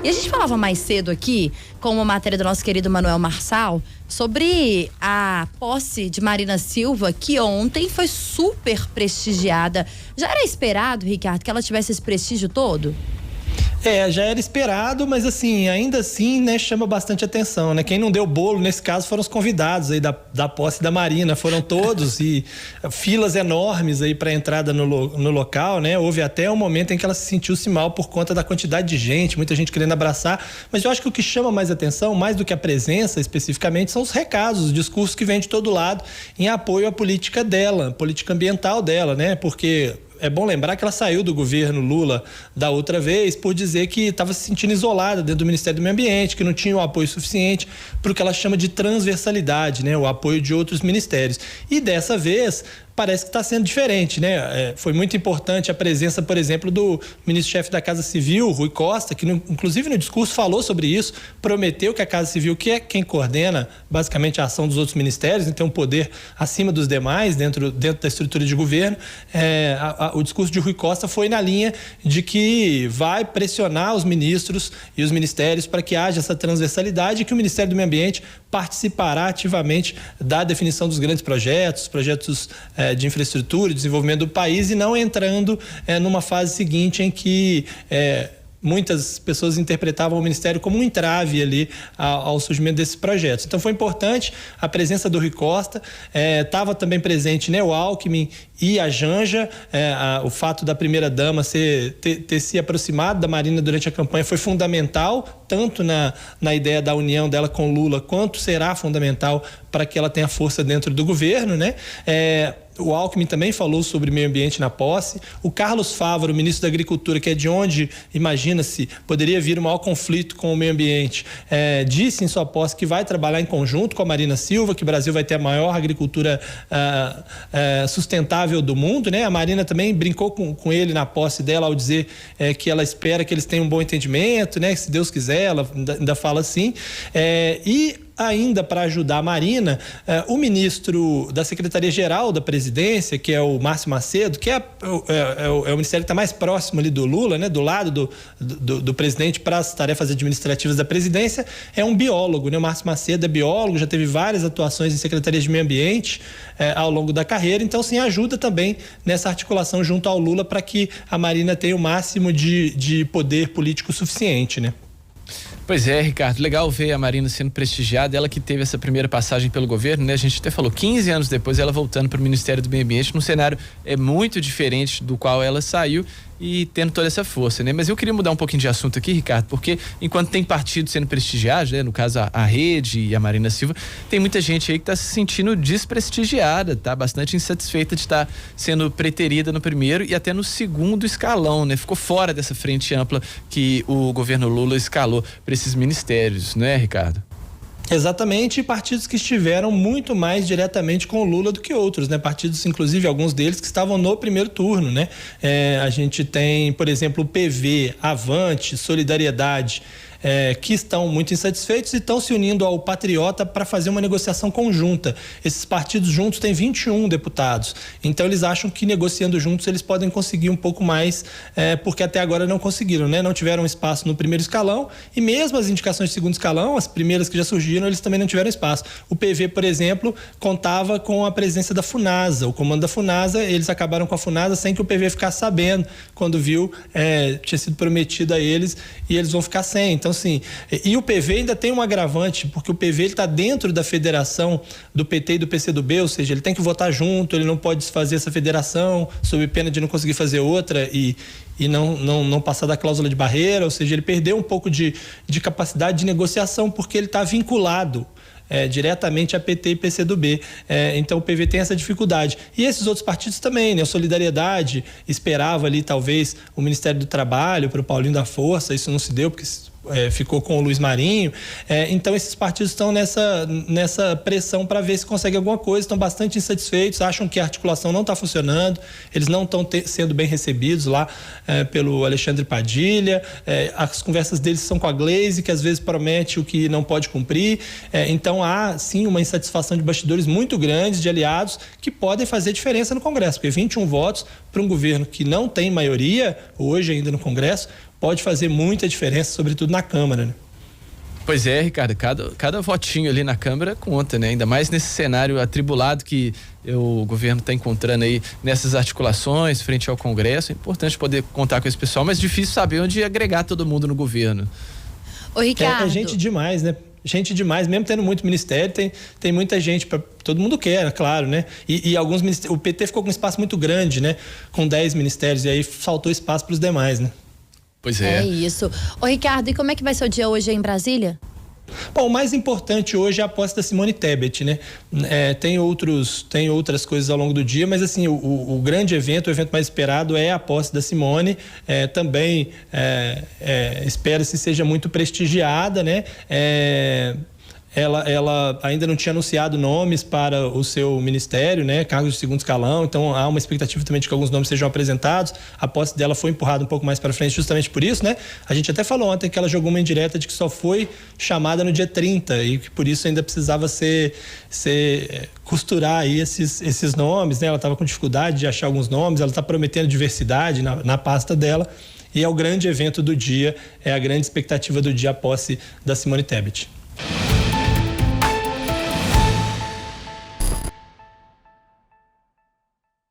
E a gente falava mais cedo aqui, com uma matéria do nosso querido Manuel Marçal, sobre a posse de Marina Silva, que ontem foi super prestigiada. Já era esperado, Ricardo, que ela tivesse esse prestígio todo? Já era esperado, mas assim, ainda assim, né, chama bastante atenção, né? Quem não deu bolo, nesse caso, foram os convidados aí da posse da Marina, foram todos e filas enormes aí para entrada no local, né? Houve até um momento em que ela se sentiu-se mal por conta da quantidade de gente, muita gente querendo abraçar, mas eu acho que o que chama mais atenção, mais do que a presença especificamente, são os recados, os discursos que vêm de todo lado em apoio à política dela, política ambiental dela, né? Porque é bom lembrar que ela saiu do governo Lula da outra vez por dizer que estava se sentindo isolada dentro do Ministério do Meio Ambiente, que não tinha o apoio suficiente para o que ela chama de transversalidade, né? O apoio de outros ministérios. E dessa vez parece que está sendo diferente, né? Foi muito importante a presença, por exemplo, do ministro-chefe da Casa Civil, Rui Costa, que inclusive no discurso falou sobre isso, prometeu que a Casa Civil, que é quem coordena basicamente a ação dos outros ministérios, então um poder acima dos demais dentro da estrutura de governo, o discurso de Rui Costa foi na linha de que vai pressionar os ministros e os ministérios para que haja essa transversalidade e que o Ministério do Meio Ambiente participará ativamente da definição dos grandes projetos de infraestrutura e desenvolvimento do país e não entrando numa fase seguinte em que muitas pessoas interpretavam o Ministério como um entrave ali ao surgimento desses projetos. Então foi importante a presença do Rui Costa, estava também presente, né, o Alckmin e a Janja, o fato da primeira-dama ter se aproximado da Marina durante a campanha foi fundamental, tanto na ideia da união dela com Lula, quanto será fundamental para que ela tenha força dentro do governo, né? O Alckmin também falou sobre meio ambiente na posse. O Carlos Fávaro, ministro da Agricultura, que é de onde, imagina-se, poderia vir o maior conflito com o meio ambiente, disse em sua posse que vai trabalhar em conjunto com a Marina Silva, que o Brasil vai ter a maior agricultura sustentável do mundo, né? A Marina também brincou com ele na posse dela ao dizer que ela espera que eles tenham um bom entendimento, né? Se Deus quiser, ela ainda fala assim. Ainda para ajudar a Marina, o ministro da Secretaria-Geral da Presidência, que é o Márcio Macedo, que é o ministério que está mais próximo ali do Lula, né, do lado do presidente para as tarefas administrativas da presidência, é um biólogo, né? O Márcio Macedo é biólogo, já teve várias atuações em secretarias de meio ambiente ao longo da carreira, então sim, ajuda também nessa articulação junto ao Lula para que a Marina tenha o máximo de poder político suficiente, né? Pois é, Ricardo, legal ver a Marina sendo prestigiada, ela que teve essa primeira passagem pelo governo, né? A gente até falou, 15 anos depois ela voltando para o Ministério do Meio Ambiente, num cenário muito diferente do qual ela saiu e tendo toda essa força, né? Mas eu queria mudar um pouquinho de assunto aqui, Ricardo, porque enquanto tem partidos sendo prestigiados, né? No caso a Rede e a Marina Silva, tem muita gente aí que está se sentindo desprestigiada, tá bastante insatisfeita de estar sendo preterida no primeiro e até no segundo escalão, né? Ficou fora dessa frente ampla que o governo Lula escalou para esses ministérios, né, Ricardo? Exatamente, partidos que estiveram muito mais diretamente com o Lula do que outros, né? Partidos, inclusive, alguns deles que estavam no primeiro turno, né? A gente tem, por exemplo, o PV, Avante, Solidariedade, que estão muito insatisfeitos e estão se unindo ao Patriota para fazer uma negociação conjunta. Esses partidos juntos têm 21 deputados, então eles acham que negociando juntos eles podem conseguir um pouco mais, porque até agora não conseguiram, né? Não tiveram espaço no primeiro escalão e mesmo as indicações de segundo escalão, as primeiras que já surgiram, eles também não tiveram espaço. O PV, por exemplo, contava com a presença da FUNASA, o comando da FUNASA, eles acabaram com a FUNASA sem que o PV ficasse sabendo, quando viu, tinha sido prometido a eles e eles vão ficar sem. Então, assim, e o PV ainda tem um agravante, porque o PV está dentro da federação do PT e do PCdoB, ou seja, ele tem que votar junto, ele não pode desfazer essa federação, sob pena de não conseguir fazer outra e não passar da cláusula de barreira, ou seja, ele perdeu um pouco de capacidade de negociação, porque ele está vinculado diretamente a PT e PCdoB. Então o PV tem essa dificuldade. E esses outros partidos também, né? A Solidariedade esperava ali talvez o Ministério do Trabalho para o Paulinho da Força, isso não se deu porque ficou com o Luiz Marinho. Então esses partidos estão nessa pressão para ver se consegue alguma coisa, estão bastante insatisfeitos, acham que a articulação não está funcionando, eles não estão sendo bem recebidos lá pelo Alexandre Padilha, as conversas deles são com a Gleisi, que às vezes promete o que não pode cumprir. Então há sim uma insatisfação de bastidores muito grande de aliados que podem fazer diferença no Congresso, porque 21 votos para um governo que não tem maioria, hoje ainda no Congresso, pode fazer muita diferença, sobretudo na Câmara, né? Pois é, Ricardo, cada votinho ali na Câmara conta, né? Ainda mais nesse cenário atribulado que o governo está encontrando aí nessas articulações frente ao Congresso. É importante poder contar com esse pessoal, mas difícil saber onde agregar todo mundo no governo. Ô, Ricardo. É gente demais, né? Gente demais, mesmo tendo muito ministério, tem muita gente, todo mundo quer, claro, né? E alguns ministérios, o PT ficou com um espaço muito grande, né? Com 10 ministérios, e aí faltou espaço para os demais, né? Pois é. É isso. Ô, Ricardo, e como é que vai ser o dia hoje aí em Brasília? Bom, o mais importante hoje é a posse da Simone Tebet, né? Tem outras coisas ao longo do dia, mas assim, o grande evento, o evento mais esperado é a posse da Simone. Também espera-se seja muito prestigiada, né? Ela ainda não tinha anunciado nomes para o seu ministério, né? Cargos de segundo escalão, então há uma expectativa também de que alguns nomes sejam apresentados. A posse dela foi empurrada um pouco mais para frente justamente por isso, né? A gente até falou ontem que ela jogou uma indireta de que só foi chamada no dia 30 e que por isso ainda precisava costurar aí esses nomes, né? Ela estava com dificuldade de achar alguns nomes, ela está prometendo diversidade na pasta dela e é o grande evento do dia, é a grande expectativa do dia, a posse da Simone Tebet.